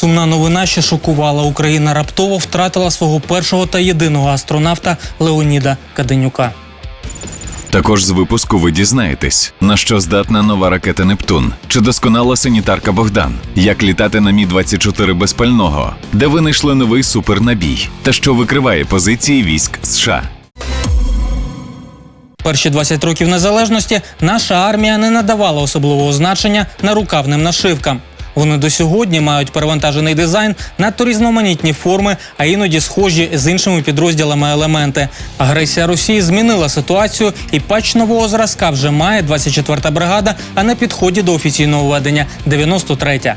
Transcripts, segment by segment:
Сумна новина, що шокувала. Україна раптово втратила свого першого та єдиного астронавта Леоніда Каденюка. Також з випуску ви дізнаєтесь, на що здатна нова ракета «Нептун», чи досконала санітарка «Богдан», як літати на Мі-24 без пального, де винайшли новий супернабій, та що викриває позиції військ США. Перші 20 років незалежності наша армія не надавала особливого значення нарукавним нашивкам. Вони до сьогодні мають перевантажений дизайн, надто різноманітні форми, а іноді схожі з іншими підрозділами елементи. Агресія Росії змінила ситуацію, і патч нового зразка вже має 24-та бригада, а на підході до офіційного введення – 93-я.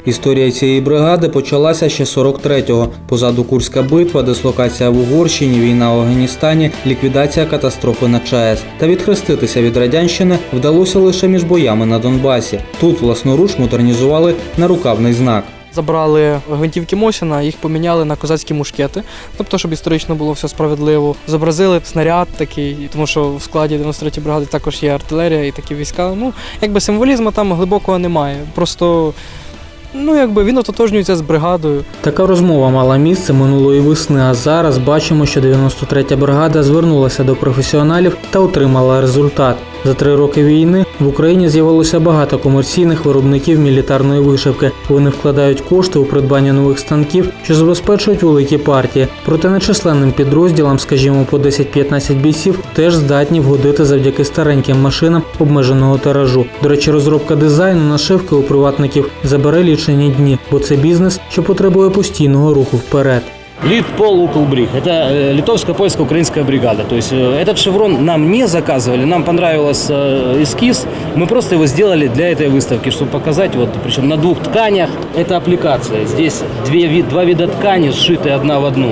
Історія цієї бригади почалася ще 43-го. Позаду Курська битва, дислокація в Угорщині, війна в Афганістані, ліквідація катастрофи на ЧАЕС. Та відхреститися від радянщини вдалося лише між боями на Донбасі. Тут власноруч модернізували нарукавний знак. Забрали гвинтівки Мосіна, їх поміняли на козацькі мушкети, тобто, щоб історично було все справедливо. Зобразили снаряд такий, тому що в складі 93-ї бригади також є артилерія і такі війська. Ну, якби символізму там глибокого немає. Просто він ототожнюється з бригадою. Така розмова мала місце минулої весни, а зараз бачимо, що 93-я бригада звернулася до професіоналів та отримала результат. За 3 роки війни в Україні з'явилося багато комерційних виробників мілітарної вишивки. Вони вкладають кошти у придбання нових станків, що забезпечують великі партії. Проте нечисленним підрозділам, скажімо, по 10-15 бійців, теж здатні вгодити завдяки стареньким машинам обмеженого тиражу. До речі, розробка дизайну нашивки у приватників забере лічені дні, бо це бізнес, що потребує постійного руху вперед. Литпол Укрбриг. Это литовско-польско-украинская бригада. То есть этот шеврон нам не заказывали, нам понравился эскиз. Мы просто его сделали для этой выставки, чтобы показать, причем на 2 тканях. Это аппликация. Здесь 2 вида ткани, сшитые одна в одну.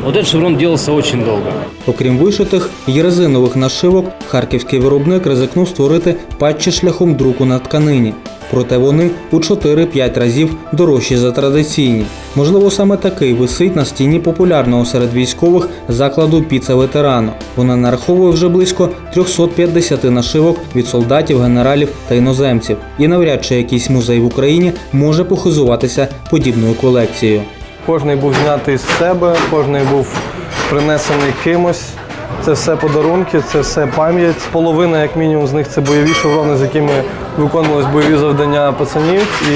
Этот шеврон делался очень долго. Окрім вишитих і резинових нашивок, харківський виробник ризикнув створити патчі шляхом друку на тканині. Проте вони у 4-5 разів дорожчі за традиційні. Можливо, саме такий висить на стіні популярного серед військових закладу «Піца ветерану». Вона нараховує вже близько 350 нашивок від солдатів, генералів та іноземців. І навряд чи якийсь музей в Україні може похизуватися подібною колекцією. Кожний був знятий з себе, кожний був принесений кимось. Це все подарунки, це все пам'ять. Половина, як мінімум, з них – це бойові шеврони, з якими виконувались бойові завдання пацанів. І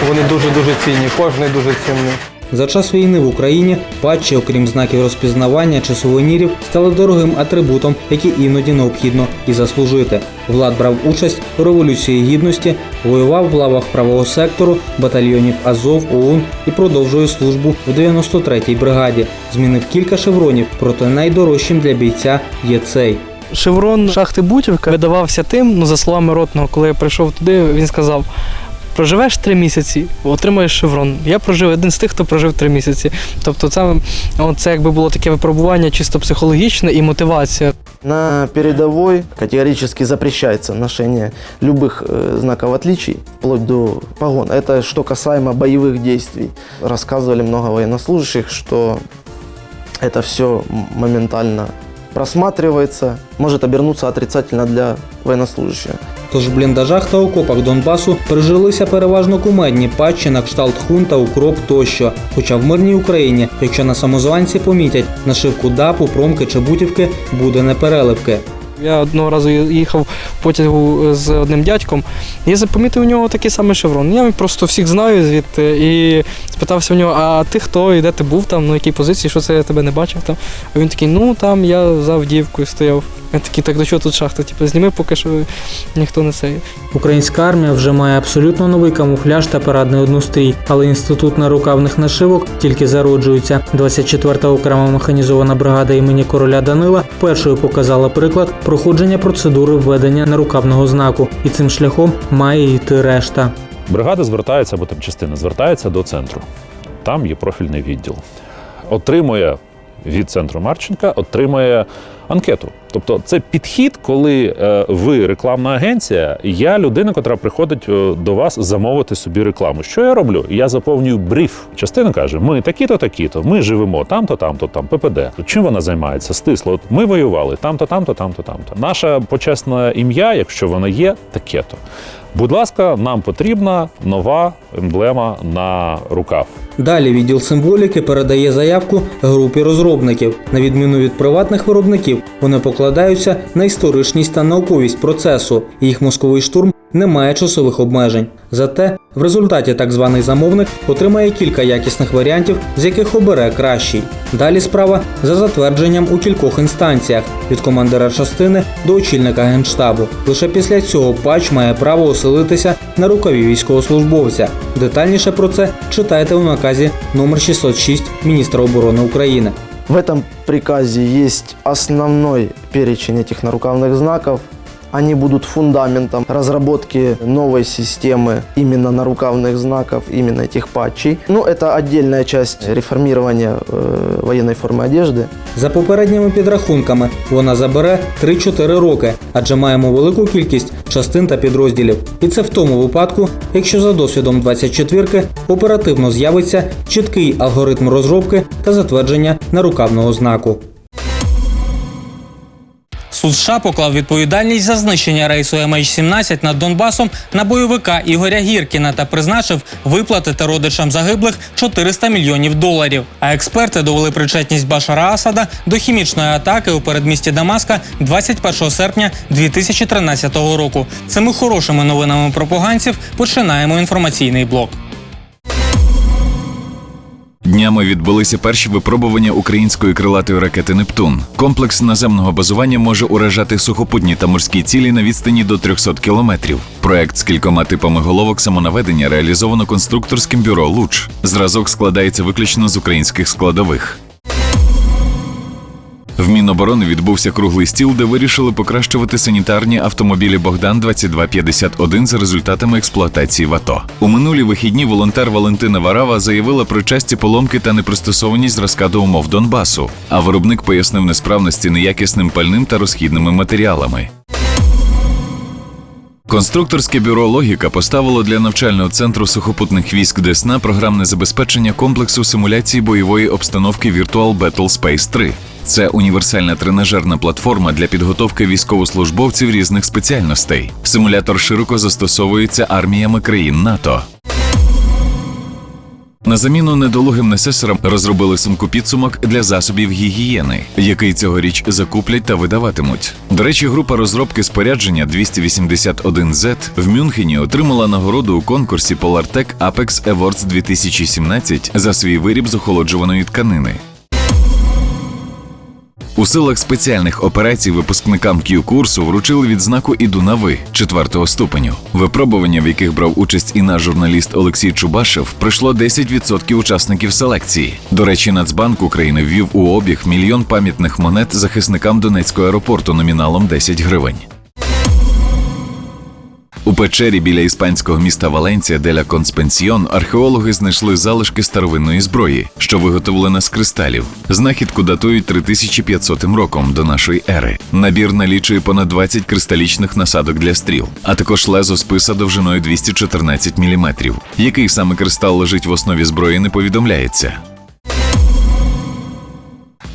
вони дуже-дуже цінні, кожний дуже цінний. За час війни в Україні патчі, окрім знаків розпізнавання чи сувенірів, стали дорогим атрибутом, який іноді необхідно і заслужити. Влад брав участь у Революції Гідності, воював в лавах правого сектору, батальйонів Азов, ОУН і продовжує службу в 93-й бригаді. Змінив кілька шевронів, проте найдорожчим для бійця є цей. Шеврон шахти Бутівка видавався тим, за словами Ротного, коли я прийшов туди, він сказав: проживеш 3 місяці, отримаєш шеврон. Я прожив, один з тих, хто прожив 3 місяці. Тобто це якби було таке випробування чисто психологічне і мотивація. На передовой категорически запрещается ношение любых знаков отличий, вплоть до погон. Это что касаемо боевых действий. Рассказывали много военнослужащих, что это все моментально просматривается, может обернуться отрицательно для военнослужащих. Тож в бліндажах та окопах Донбасу прижилися переважно кумедні патчі на кшталт хунта, укроп тощо. Хоча в мирній Україні, якщо на самозванці помітять нашивку ДАПу, промки чи бутівки, буде не переливки. Я одного разу їхав в потягу з одним дядьком, і я запомітив у нього такий самий шеврон. Я просто всіх знаю звідти і спитався у нього: а ти хто, і де ти був там, на якій позиції, що це я тебе не бачив там. А він такий: там я за Авдіївкою стояв. Я такий: так до чого тут шахта? Зніми, поки що ніхто не сеє. Українська армія вже має абсолютно новий камуфляж та парадний однострій, але інститут нарукавних нашивок тільки зароджується. 24-та окрема механізована бригада імені короля Данила першою показала приклад проходження процедури введення нарукавного знаку, і цим шляхом має йти решта. Бригада звертається, або там частина звертається до центру. Там є профільний відділ. Отримує від центру Марченка, отримує анкету. Тобто це підхід, коли ви рекламна агенція, я людина, яка приходить до вас замовити собі рекламу. Що я роблю? Я заповнюю бриф. Частина каже: ми такі-то, такі-то, ми живемо там-то, там-то, там, ППД. Чим вона займається? Стисло. Ми воювали там-то, там-то, там-то, там-то. Наше почесне ім'я, якщо воно є, таке-то. Будь ласка, нам потрібна нова емблема на рукав. Далі відділ символіки передає заявку групі розробників. На відміну від приватних виробників, вони покладаються на історичність та науковість процесу. Їх мозковий штурм не має часових обмежень. Зате в результаті так званий замовник отримає кілька якісних варіантів, з яких обере кращий. Далі справа за затвердженням у кількох інстанціях – від командира частини до очільника Генштабу. Лише після цього патч має право оселитися на рукаві військовослужбовця. Детальніше про це читайте у наказі номер 606 міністра оборони України. В этом приказе есть основной перечень этих нарукавных знаков. Они будут фундаментом разработки новой системы именно нарукавных знаков, именно этих патчей. Ну, это отдельная часть реформирования военной формы одежды. За попередніми підрахунками, вона забере 3-4 роки, адже маємо велику кількість частин та підрозділів. І це в тому випадку, якщо за досвідом 24-ки оперативно з'явиться чіткий алгоритм розробки та затвердження нарукавного знаку. Суд США поклав відповідальність за знищення рейсу MH17 над Донбасом на бойовика Ігоря Гіркіна та призначив виплатити родичам загиблих $400 мільйонів. А експерти довели причетність Башара Асада до хімічної атаки у передмісті Дамаска 21 серпня 2013 року. Цими хорошими новинами про поганців починаємо інформаційний блок. Днями відбулися перші випробування української крилатої ракети «Нептун». Комплекс наземного базування може уражати сухопутні та морські цілі на відстані до 300 кілометрів. Проект з кількома типами головок самонаведення реалізовано конструкторським бюро «Луч». Зразок складається виключно з українських складових. В Міноборони відбувся круглий стіл, де вирішили покращувати санітарні автомобілі «Богдан-2251» за результатами експлуатації в АТО. У минулі вихідні волонтер Валентина Варава заявила про часті поломки та непристосованість зразка до умов Донбасу, а виробник пояснив несправності неякісним пальним та розхідними матеріалами. Конструкторське бюро «Логіка» поставило для навчального центру сухопутних військ Десна програмне забезпечення комплексу симуляції бойової обстановки Virtual Battle Space 3. Це універсальна тренажерна платформа для підготовки військовослужбовців різних спеціальностей. Симулятор широко застосовується арміями країн НАТО. На заміну недолугим несесорам розробили сумку-підсумок для засобів гігієни, який цьогоріч закуплять та видаватимуть. До речі, група розробки спорядження 281Z в Мюнхені отримала нагороду у конкурсі Polartec Apex Awards 2017 за свій виріб з охолоджуваної тканини. У силах спеціальних операцій випускникам Q-курсу вручили відзнаку «Іду на ви» 4-го ступеню. Випробування, в яких брав участь і наш журналіст Олексій Чубашев, пройшло 10% учасників селекції. До речі, Нацбанк України ввів у обіг 1 мільйон пам'ятних монет захисникам Донецького аеропорту номіналом 10 гривень. У печері біля іспанського міста Валенсія де ля Конспенсьйон археологи знайшли залишки старовинної зброї, що виготовлена з кристалів. Знахідку датують 3500 роком до нашої ери. Набір налічує понад 20 кристалічних насадок для стріл, а також лезо списа довжиною 214 мм. Який саме кристал лежить в основі зброї, не повідомляється.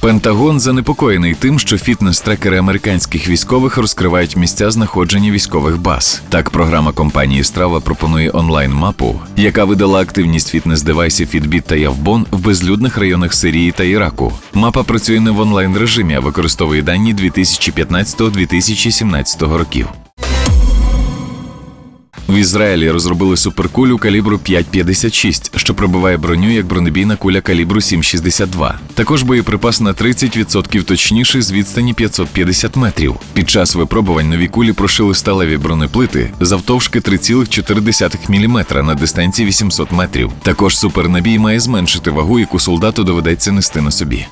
Пентагон занепокоєний тим, що фітнес-трекери американських військових розкривають місця знаходження військових баз. Так, програма компанії Strava пропонує онлайн-мапу, яка видала активність фітнес-девайсів Fitbit та Явбон в безлюдних районах Сирії та Іраку. Мапа працює не в онлайн-режимі, а використовує дані 2015-2017 років. В Ізраїлі розробили суперкулю калібру 5,56, що пробиває броню як бронебійна куля калібру 7,62. Також боєприпас на 30% точніший з відстані 550 метрів. Під час випробувань нові кулі прошили сталеві бронеплити завтовшки 3,4 мм на дистанції 800 метрів. Також супернабій має зменшити вагу, яку солдату доведеться нести на собі.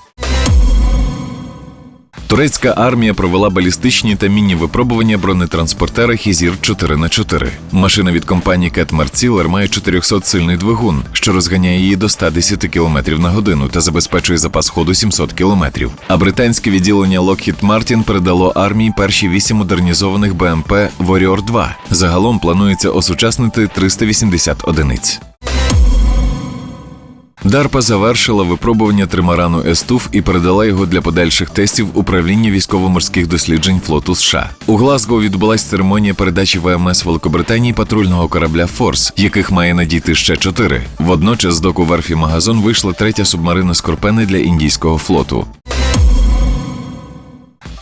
Турецька армія провела балістичні та мінні випробування бронетранспортера Хізір 4х4. Машина від компанії Cat Martiller має 400-сильний двигун, що розганяє її до 110 км на годину та забезпечує запас ходу 700 км. А британське відділення Lockheed Martin передало армії перші 8 модернізованих БМП Warrior 2. Загалом планується осучаснити 380 одиниць. DARPA завершила випробування тримарану Естуф і передала його для подальших тестів Управління військово-морських досліджень флоту США. У Глазго відбулась церемонія передачі ВМС Великобританії патрульного корабля «Форс», яких має надійти ще 4. Водночас з доку верфі «Магазон» вийшла 3-я субмарина «Скорпени» для індійського флоту.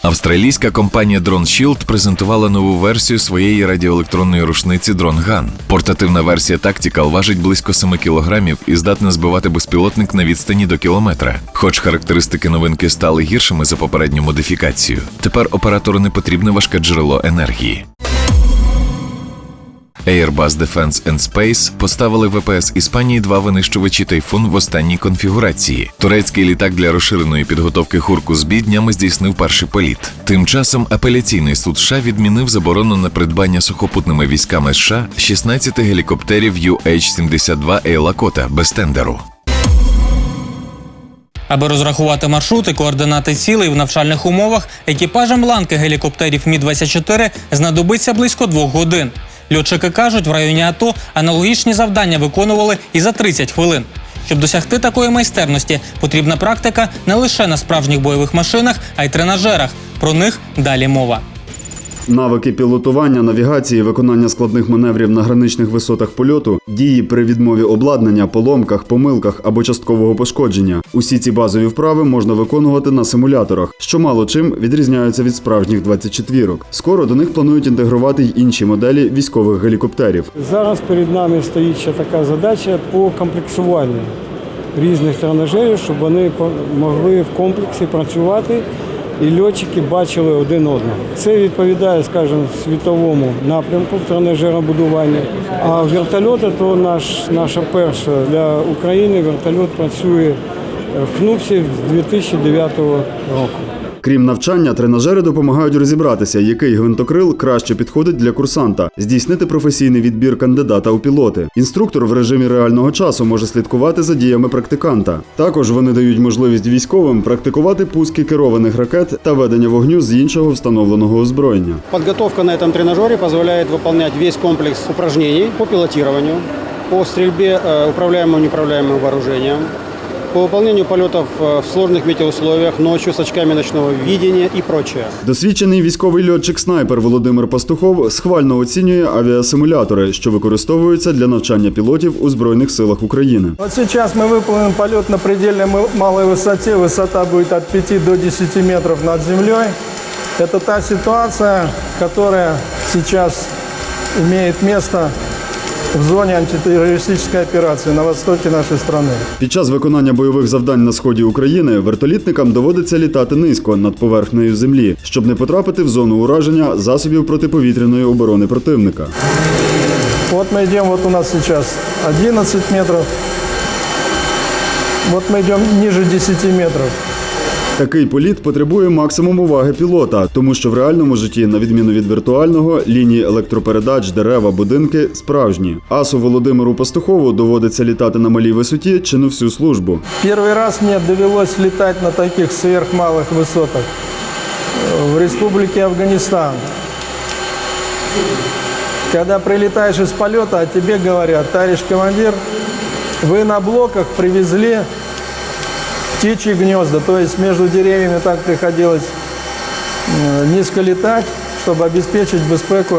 Австралійська компанія Drone Shield презентувала нову версію своєї радіоелектронної рушниці Drone Gun. Портативна версія Tactical важить близько 7 кілограмів і здатна збивати безпілотник на відстані до кілометра. Хоч характеристики новинки стали гіршими за попередню модифікацію, тепер оператору не потрібне важке джерело енергії. Airbus Defence and Space поставили ВПС Іспанії 2 винищувачі «Тайфун» в останній конфігурації. Турецький літак для розширеної підготовки Хуркус-Бі днями здійснив перший політ. Тим часом апеляційний суд США відмінив заборону на придбання сухопутними військами США 16 гелікоптерів UH-72A Lakota без тендеру. Аби розрахувати маршрути, координати цілей в навчальних умовах, екіпажам ланки гелікоптерів Мі-24 знадобиться близько 2 годин. Льотчики кажуть, в районі АТО аналогічні завдання виконували і за 30 хвилин. Щоб досягти такої майстерності, потрібна практика не лише на справжніх бойових машинах, а й тренажерах. Про них далі мова. Навики пілотування, навігації, виконання складних маневрів на граничних висотах польоту, дії при відмові обладнання, поломках, помилках або часткового пошкодження. Усі ці базові вправи можна виконувати на симуляторах, що мало чим відрізняються від справжніх 24-ок. Скоро до них планують інтегрувати й інші моделі військових гелікоптерів. Зараз перед нами стоїть ще така задача по комплексуванню різних тренажерів, щоб вони могли в комплексі працювати і льотчики бачили один одного. Це відповідає, скажімо, світовому напрямку в тренажеробудуванні. А вертольоти – то наша перша для України. Вертольот працює в Кнупсі з 2009 року. Крім навчання, тренажери допомагають розібратися, який гвинтокрил краще підходить для курсанта, здійснити професійний відбір кандидата у пілоти. Інструктор в режимі реального часу може слідкувати за діями практиканта. Також вони дають можливість військовим практикувати пуски керованих ракет та ведення вогню з іншого встановленого озброєння. Подготовка на этом тренажере позволяет выполнять весь комплекс упражнений по пилотированию, по стрельбе управляемым и неуправляемым вооружением, по выполнению полетов в сложных метеоусловиях, ночью с очками ночного видения и прочее. Досвідчений військовий льотчик-снайпер Володимир Пастухов схвально оцінює авіасимулятори, що використовуються для навчання пілотів у Збройних силах України. Вот сейчас мы выполним полет на предельно малой высоте. Высота будет от 5 до 10 метров над землей. Это та ситуация, которая сейчас имеет место в зоні антитеррористичної операції на востокі нашої країни. Під час виконання бойових завдань на сході України вертолітникам доводиться літати низько над поверхнею землі, щоб не потрапити в зону ураження засобів протиповітряної оборони противника. Вот мы идем, вот у нас сейчас 11 метров. Вот мы идем ниже 10 метров. Такий політ потребує максимум уваги пілота, тому що в реальному житті, на відміну від віртуального, лінії електропередач, дерева, будинки справжні. Асу Володимиру Пастухову доводиться літати на малій висоті чи не всю службу. Перший раз мені довелось літати на таких сверхмалих висотах в Республике Афганистан. Когда прилетаешь из полета, а тебе говорят: товарищ командир, вы на блоках привезли птичьи гнезда, то есть между деревьями так приходилось низко летать, чтобы обеспечить безпеку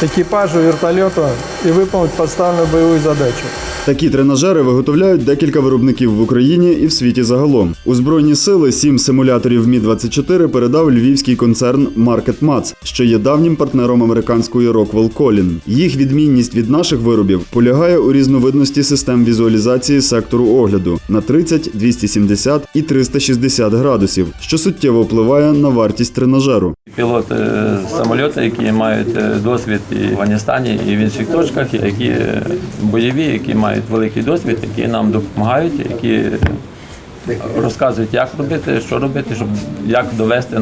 экипажу вертолета и выполнить поставленную боевую задачу. Такі тренажери виготовляють декілька виробників в Україні і в світі загалом. У Збройні сили 7 симуляторів Мі-24 передав львівський концерн Market Mats, що є давнім партнером американської Rockwell Collin. Їх відмінність від наших виробів полягає у різновидності систем візуалізації сектору огляду на 30, 270 і 360 градусів, що суттєво впливає на вартість тренажеру. Пілоти самольоту, які мають досвід і в Афганістані, і в інших точках, які бойові, які мають великий досвід, які нам допомагають, які розказують, як робити, що робити, щоб як довести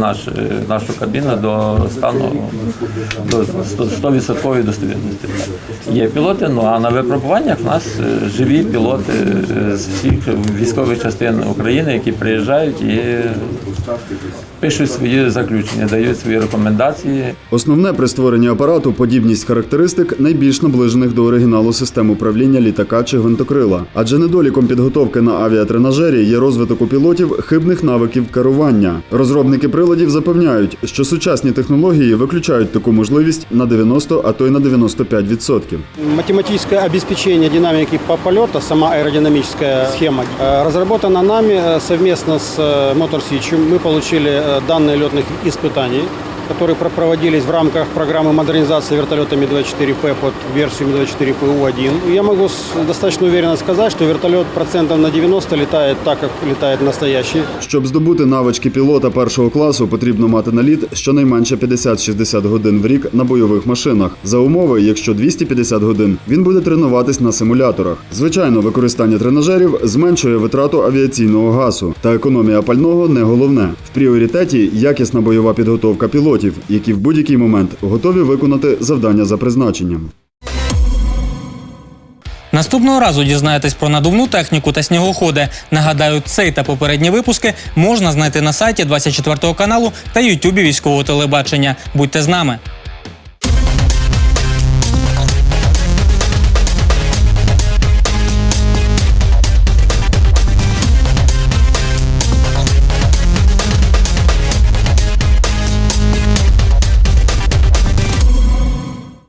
нашу кабіну до стану до 100% достовірності. Є пілоти, ну а на випробуваннях в нас живі пілоти з всіх військових частин України, які приїжджають і пишуть свої заключення, дають свої рекомендації. Основне при створенні апарату – подібність характеристик найбільш наближених до оригіналу систем управління літака чи гвинтокрила. Адже недоліком підготовки на авіатренажері є розвиток у пілотів хибних навиків керування. Розробники приладів запевняють, що сучасні технології виключають таку можливість на 90, а то й на 95%. Математическое обеспечение динамики полета, сама аэродинамическая схема, разработана нами совместно с Motor Sich. Мы получили данные летных испытаний, которые проводились в рамках программы модернизации вертолета Ми-24П под версию Ми-24ПУ-1. Я могу достаточно уверенно сказать, что вертолет процентов на 90 летает так, как летает настоящий. Щоб здобути навички пілота першого класу, потрібно мати наліт щонайменше 50-60 годин в рік на бойових машинах. За умови, якщо 250 годин, він буде тренуватись на симуляторах. Звичайно, використання тренажерів зменшує витрату авіаційного газу. Та економія пального не головне. В пріоритеті якісна бойова підготовка пілотів, які в будь-який момент готові виконати завдання за призначенням. Наступного разу дізнаєтесь про надувну техніку та снігоходи. Нагадаю, цей та попередні випуски можна знайти на сайті 24 каналу та ютубі військового телебачення. Будьте з нами!